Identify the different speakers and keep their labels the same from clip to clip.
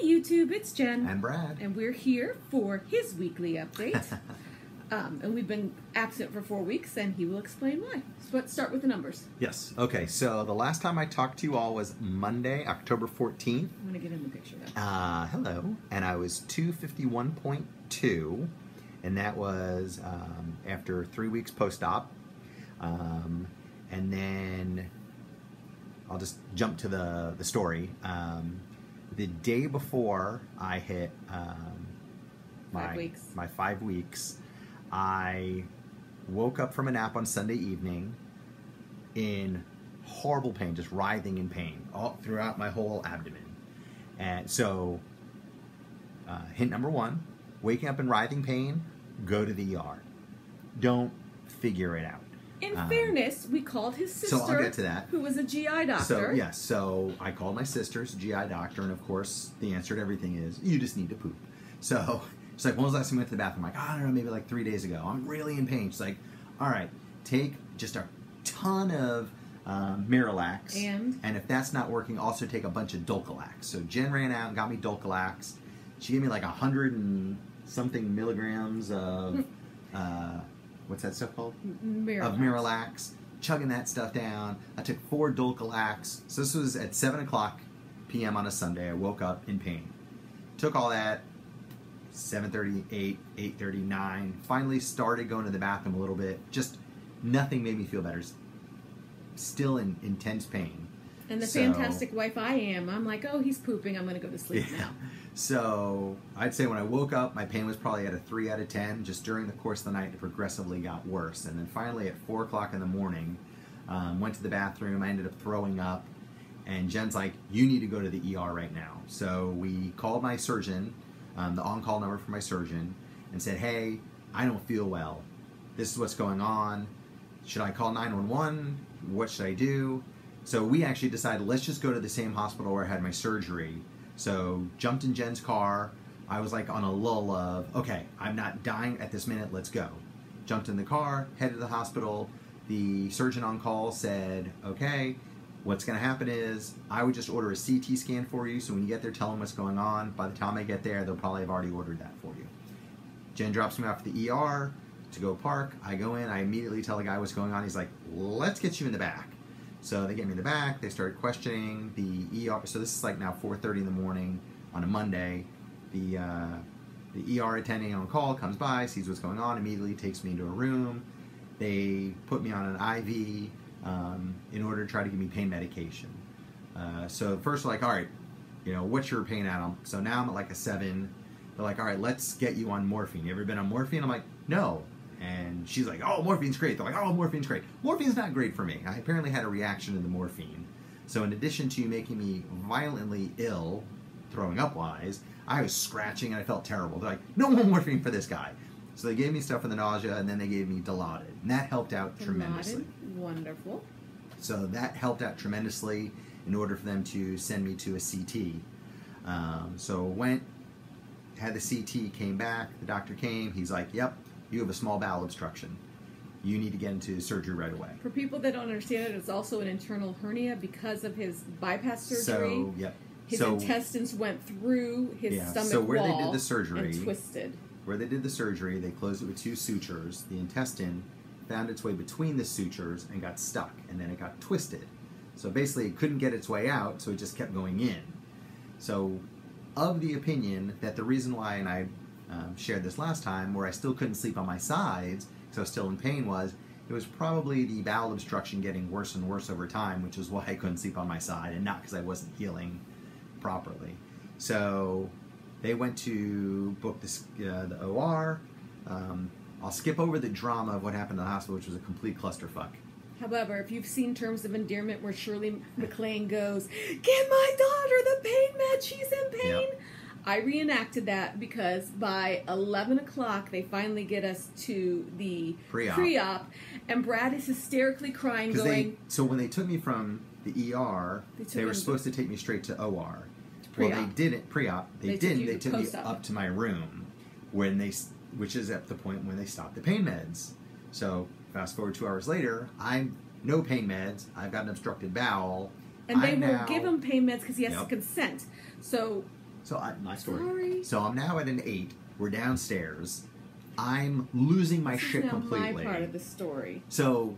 Speaker 1: YouTube, it's Jen.
Speaker 2: And Brad.
Speaker 1: And we're here for his weekly update. And we've been absent for 4 weeks, and he will explain why. So let's start with the numbers.
Speaker 2: Yes. Okay, so the last time I talked to you all was Monday, October 14th.
Speaker 1: I'm going to get in the picture though.
Speaker 2: Hello. And I was 251.2, and that was after 3 weeks post-op. And then I'll just jump to the story. The day before I hit my 5 weeks, I woke up from a nap on Sunday evening in horrible pain, just writhing in pain all throughout my whole abdomen. And so, hint number one, waking up in writhing pain, go to the ER. Don't figure it out.
Speaker 1: In fairness, we called his sister,
Speaker 2: so I'll get to that,
Speaker 1: who was a GI doctor.
Speaker 2: So, yes, so I called my sister's GI doctor, and of course, the answer to everything is, you just need to poop. So, she's like, when was the last time you went to the bathroom? I'm like, I don't know, maybe like 3 days ago. I'm really in pain. She's like, all right, take just a ton of Miralax. And if that's not working, also take a bunch of Dulcolax. So Jen ran out and got me Dulcolax. She gave me like 100 and something milligrams of, what's that stuff called?
Speaker 1: Miralax.
Speaker 2: Of Miralax. Chugging that stuff down. I took 4 Dulcolax. So this was at 7 o'clock p.m. on a Sunday. I woke up in pain. Took all that. 7:30, 8, 8:30, 9. Finally started going to the bathroom a little bit. Just nothing made me feel better. Still in intense pain.
Speaker 1: And the fantastic wife I am, I'm like, oh, he's pooping. I'm going to go to sleep now.
Speaker 2: So I'd say when I woke up, my pain was probably at a 3 out of 10. Just during the course of the night, it progressively got worse. And then finally at 4 o'clock in the morning, went to the bathroom. I ended up throwing up. And Jen's like, you need to go to the ER right now. So we called my surgeon, the on-call number for my surgeon, and said, hey, I don't feel well. This is what's going on. Should I call 911? What should I do? So we actually decided, let's just go to the same hospital where I had my surgery. So jumped in Jen's car. I was like on a lull of, okay, I'm not dying at this minute, let's go. Jumped in the car, headed to the hospital. The surgeon on call said, okay, what's going to happen is I would just order a CT scan for you, so when you get there, tell them what's going on. By the time I get there, they'll probably have already ordered that for you. Jen drops me off at the ER to go park. I go in, I immediately tell the guy what's going on. He's like, let's get you in the back. So they get me in the back. They started questioning the ER. So this is like now 4:30 in the morning on a Monday. The ER attending on call comes by, sees what's going on, immediately takes me into a room. They put me on an IV in order to try to give me pain medication. So first like, all right, you know, what's your pain at? So now I'm at like a 7. They're like, all right, let's get you on morphine. You ever been on morphine? I'm like, no. And she's like, oh, morphine's great. They're like, oh, morphine's great. Morphine's not great for me. I apparently had a reaction to the morphine. So in addition to making me violently ill, throwing up wise, I was scratching and I felt terrible. They're like, no more morphine for this guy. So they gave me stuff for the nausea, and then they gave me Dilaudid. And that helped out tremendously.
Speaker 1: Wonderful.
Speaker 2: So that helped out tremendously in order for them to send me to a CT. So went, had the CT, came back, the doctor came, he's like, yep, you have a small bowel obstruction. You need to get into surgery right away.
Speaker 1: For people that don't understand it, it's also an internal hernia because of his bypass surgery.
Speaker 2: So, yep.
Speaker 1: His intestines went through his stomach
Speaker 2: so where
Speaker 1: wall
Speaker 2: they did the surgery,
Speaker 1: and twisted.
Speaker 2: Where they did the surgery, they closed it with 2 sutures. The intestine found its way between the sutures and got stuck, and then it got twisted. So basically it couldn't get its way out, so it just kept going in. So of the opinion that the reason why, and I shared this last time, where I still couldn't sleep on my sides because I was still in pain, was it was probably the bowel obstruction getting worse and worse over time, which is why I couldn't sleep on my side, and not because I wasn't healing properly. So they went to book the OR. I'll skip over the drama of what happened in the hospital, which was a complete clusterfuck.
Speaker 1: However, if you've seen Terms of Endearment where Shirley MacLaine goes, get my daughter the pain med, she's in pain. Yep. I reenacted that because by 11 o'clock they finally get us to the pre-op, and Brad is hysterically crying going...
Speaker 2: So when they took me from the ER, they were supposed to take me straight to OR. Well, they didn't, pre-op. They didn't. They took me up to my room, which is at the point when they stopped the pain meds. So fast forward 2 hours later, I'm no pain meds. I've got an obstructed bowel.
Speaker 1: And they will give him pain meds because he has to consent. So
Speaker 2: My story.
Speaker 1: Sorry.
Speaker 2: So I'm now at an 8. We're downstairs. I'm losing my shit completely.
Speaker 1: This is my part of the story.
Speaker 2: So,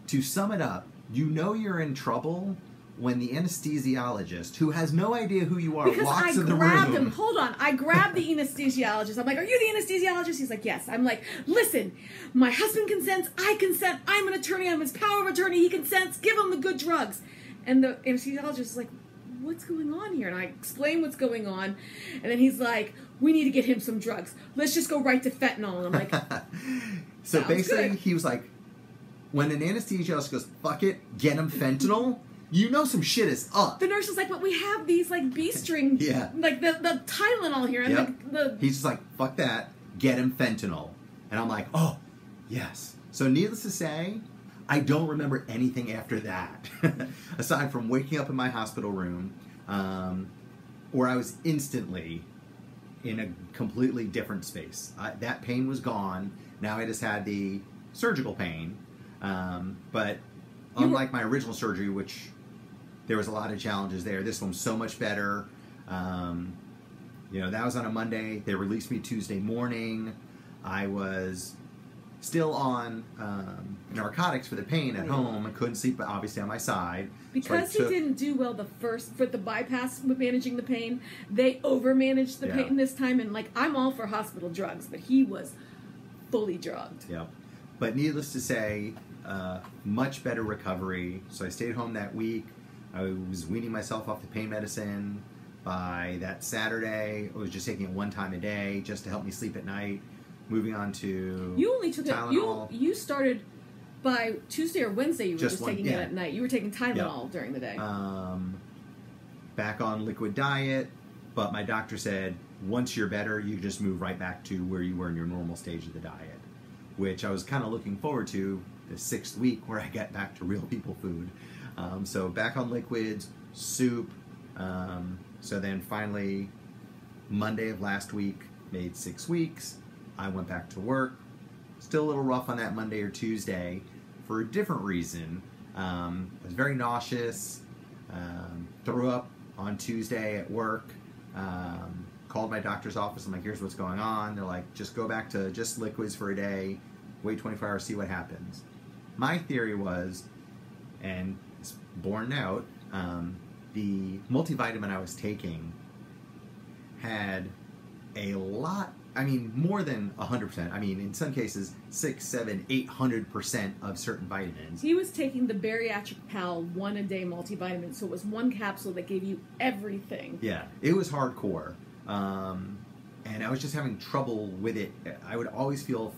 Speaker 2: to sum it up, you know you're in trouble when the anesthesiologist, who has no idea who you are, walks in the room.
Speaker 1: Because I grabbed him. Hold on. I grabbed the anesthesiologist. I'm like, are you the anesthesiologist? He's like, yes. I'm like, listen, my husband consents. I consent. I'm an attorney. I'm his power of attorney. He consents. Give him the good drugs. And the anesthesiologist is like, what's going on here? And I explain what's going on. And then he's like, we need to get him some drugs. Let's just go right to fentanyl. And I'm like,
Speaker 2: so basically,
Speaker 1: good.
Speaker 2: He was like, when an anesthesiologist goes, fuck it, get him fentanyl, you know some shit is up.
Speaker 1: The nurse was like, but we have these like B-string, like the Tylenol here. And
Speaker 2: He's just like, fuck that, get him fentanyl. And I'm like, oh, yes. So needless to say, I don't remember anything after that. Aside from waking up in my hospital room, where I was instantly in a completely different space. That pain was gone. Now I just had the surgical pain. But unlike my original surgery, which there was a lot of challenges there, this one's so much better. That was on a Monday. They released me Tuesday morning. I was still on narcotics for the pain at home. I couldn't sleep, obviously, on my side.
Speaker 1: Because he didn't do well for the bypass with managing the pain, they overmanaged the pain this time. And, I'm all for hospital drugs, but he was fully drugged.
Speaker 2: Yep. But needless to say, much better recovery. So I stayed home that week. I was weaning myself off the pain medicine. By that Saturday, I was just taking it one time a day just to help me sleep at night. Moving on to
Speaker 1: You only took
Speaker 2: Tylenol.
Speaker 1: You started by Tuesday or Wednesday. You were just taking it at night. You were taking Tylenol during the day.
Speaker 2: Back on liquid diet, but my doctor said once you're better, you just move right back to where you were in your normal stage of the diet, which I was kind of looking forward to the 6th week where I get back to real people food. So back on liquids, soup. So then finally, Monday of last week, made 6 weeks. I went back to work. Still a little rough on that Monday or Tuesday for a different reason. I was very nauseous. Threw up on Tuesday at work. Called my doctor's office. I'm like, here's what's going on. They're like, just go back to just liquids for a day. Wait 24 hours, see what happens. My theory was, and it's borne out, the multivitamin I was taking had a lot, more than 100%. In some cases, 6, 7, 800% of certain vitamins.
Speaker 1: He was taking the Bariatric Pal 1-a-day multivitamin, so it was one capsule that gave you everything.
Speaker 2: Yeah, it was hardcore. And I was just having trouble with it. I would always feel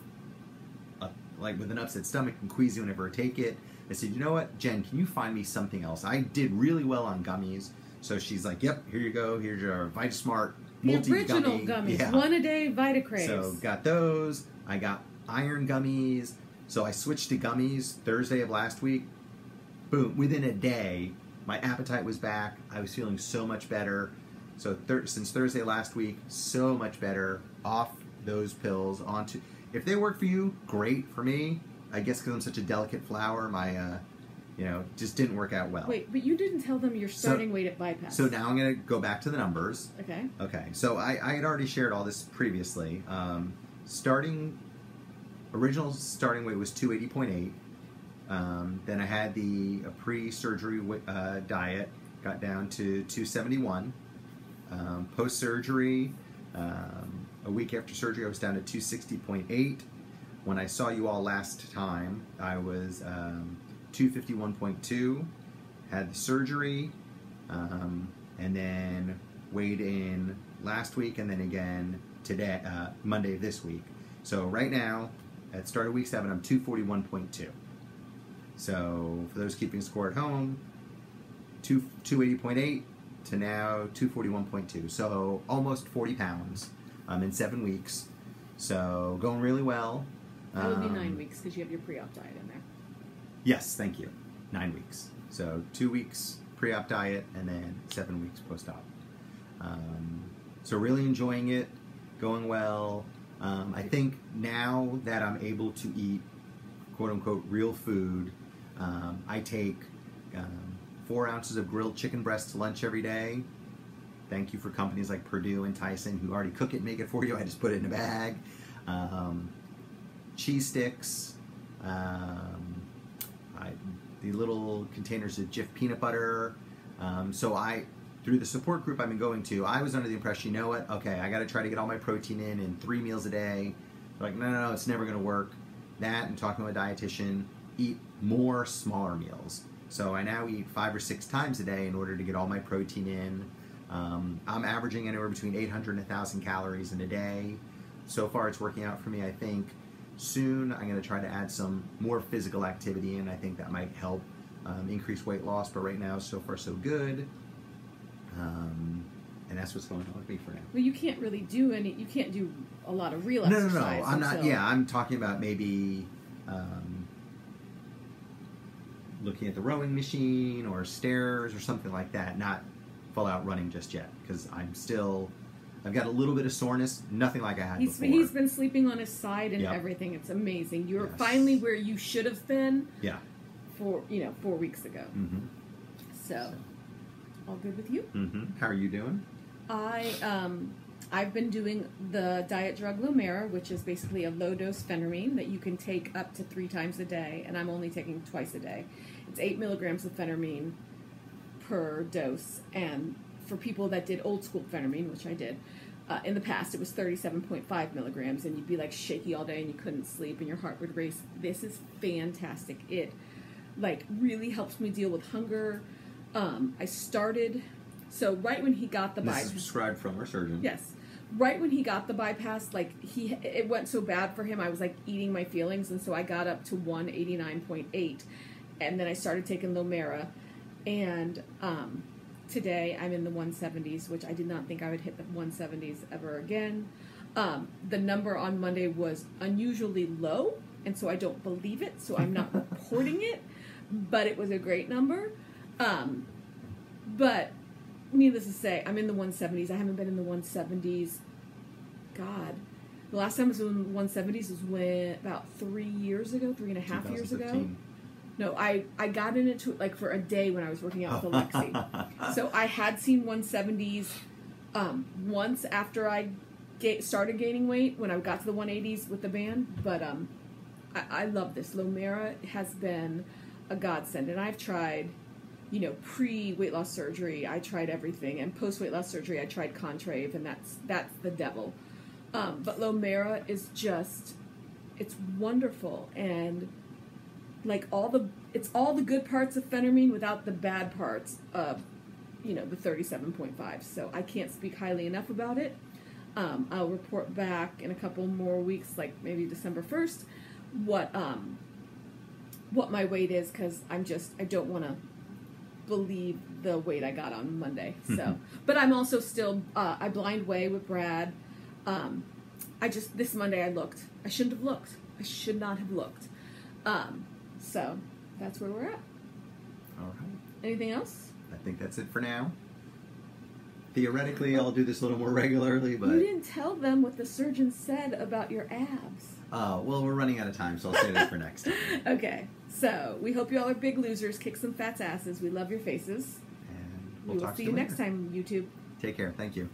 Speaker 2: like with an upset stomach and queasy whenever I take it. I said, you know what, Jen, can you find me something else? I did really well on gummies. So she's like, yep, here you go. Here's your VitaSmart
Speaker 1: original gummies, 1-a-day VitaCraves.
Speaker 2: So got those. I got iron gummies. So I switched to gummies Thursday of last week. Boom, within a day, my appetite was back. I was feeling so much better. So since Thursday last week, so much better. Off those pills, onto... If they work for you, great. For me, I guess because I'm such a delicate flower, my, just didn't work out well.
Speaker 1: Wait, but you didn't tell them your starting weight at bypass.
Speaker 2: So now I'm going to go back to the numbers.
Speaker 1: Okay.
Speaker 2: Okay, so I had already shared all this previously. Original starting weight was 280.8. Then I had the pre-surgery diet, got down to 271. Post-surgery, a week after surgery, I was down to 260.8. When I saw you all last time, I was 251.2. Had the surgery, and then weighed in last week, and then again today, Monday of this week. So right now, at start of week 7, I'm 241.2. So for those keeping score at home, 280.8 to now 241.2. So almost 40 pounds in 7 weeks. So going really well.
Speaker 1: That would be 9 weeks because you have your pre-op diet in there.
Speaker 2: Yes, thank you. 9 weeks. So 2 weeks pre-op diet and then 7 weeks post-op. So really enjoying it, going well. I think now that I'm able to eat quote-unquote real food, I take 4 ounces of grilled chicken breast to lunch every day. Thank you for companies like Purdue and Tyson who already cook it and make it for you. I just put it in a bag. Cheese sticks, the little containers of Jif peanut butter. Through the support group I've been going to, I was under the impression, you know what, okay, I got to try to get all my protein in 3 meals a day. They're like, no, it's never going to work. That, and talking to a dietitian, eat more smaller meals. So I now eat 5 or 6 times a day in order to get all my protein in. I'm averaging anywhere between 800 and 1,000 calories in a day. So far it's working out for me. I think soon I'm going to try to add some more physical activity in. I think that might help increase weight loss, but right now so far so good. And that's what's going on with me for now.
Speaker 1: Well, you can't really do you can't do a lot of real exercise.
Speaker 2: No, I'm not, I'm talking about maybe looking at the rowing machine or stairs or something like that, not full out running just yet, because I've got a little bit of soreness, nothing like I had before.
Speaker 1: He's been sleeping on his side and everything. It's amazing. You're finally where you should have been.
Speaker 2: Yeah.
Speaker 1: 4 weeks ago.
Speaker 2: Mm-hmm.
Speaker 1: So, all good with you?
Speaker 2: Mm-hmm. How are you doing?
Speaker 1: I've been doing the diet drug Lomera, which is basically a low-dose phentermine that you can take up to 3 times a day, and I'm only taking twice a day. It's 8 milligrams of phentermine per dose, and for people that did old-school phentermine, which I did, in the past it was 37.5 milligrams, and you'd be like shaky all day and you couldn't sleep and your heart would race. This is fantastic. It really helps me deal with hunger. I started... So right when he got the bypass...
Speaker 2: This is prescribed from our surgeon.
Speaker 1: Yes. Right when he got the bypass, it went so bad for him, I was eating my feelings, and so I got up to 189.8, and then I started taking Lomera, and today I'm in the 170s, which I did not think I would hit the 170s ever again. The number on Monday was unusually low, and so I don't believe it, so I'm not reporting it, but it was a great number. But needless to say, I'm in the 170s. I haven't been in the 170s. God. The last time I was in the 170s was about 3 years ago, 3.5 years ago. No, I got into it for a day when I was working out with Alexi. So I had seen 170s once after I started gaining weight, when I got to the 180s with the band. But I love this. Lomera has been a godsend. And I've tried... pre-weight loss surgery, I tried everything, and post-weight loss surgery, I tried Contrave, and that's the devil. But Lomera is just, it's wonderful, and it's all the good parts of phentermine without the bad parts of, the 37.5. So I can't speak highly enough about it. I'll report back in a couple more weeks, maybe December 1st, what my weight is, because I don't want to believe the weight I got on Monday. So, but I'm also still, I blind weigh with Brad. This Monday I shouldn't have looked. I should not have looked. So that's where we're at.
Speaker 2: All right.
Speaker 1: Anything else?
Speaker 2: I think that's it for now. Theoretically, I'll do this a little more regularly, but...
Speaker 1: You didn't tell them what the surgeon said about your abs.
Speaker 2: Oh, well, we're running out of time, so I'll save that for next time.
Speaker 1: Okay. So, we hope you all are big losers. Kick some fat's asses. We love your faces.
Speaker 2: And
Speaker 1: we will see you next time, YouTube.
Speaker 2: Take care. Thank you.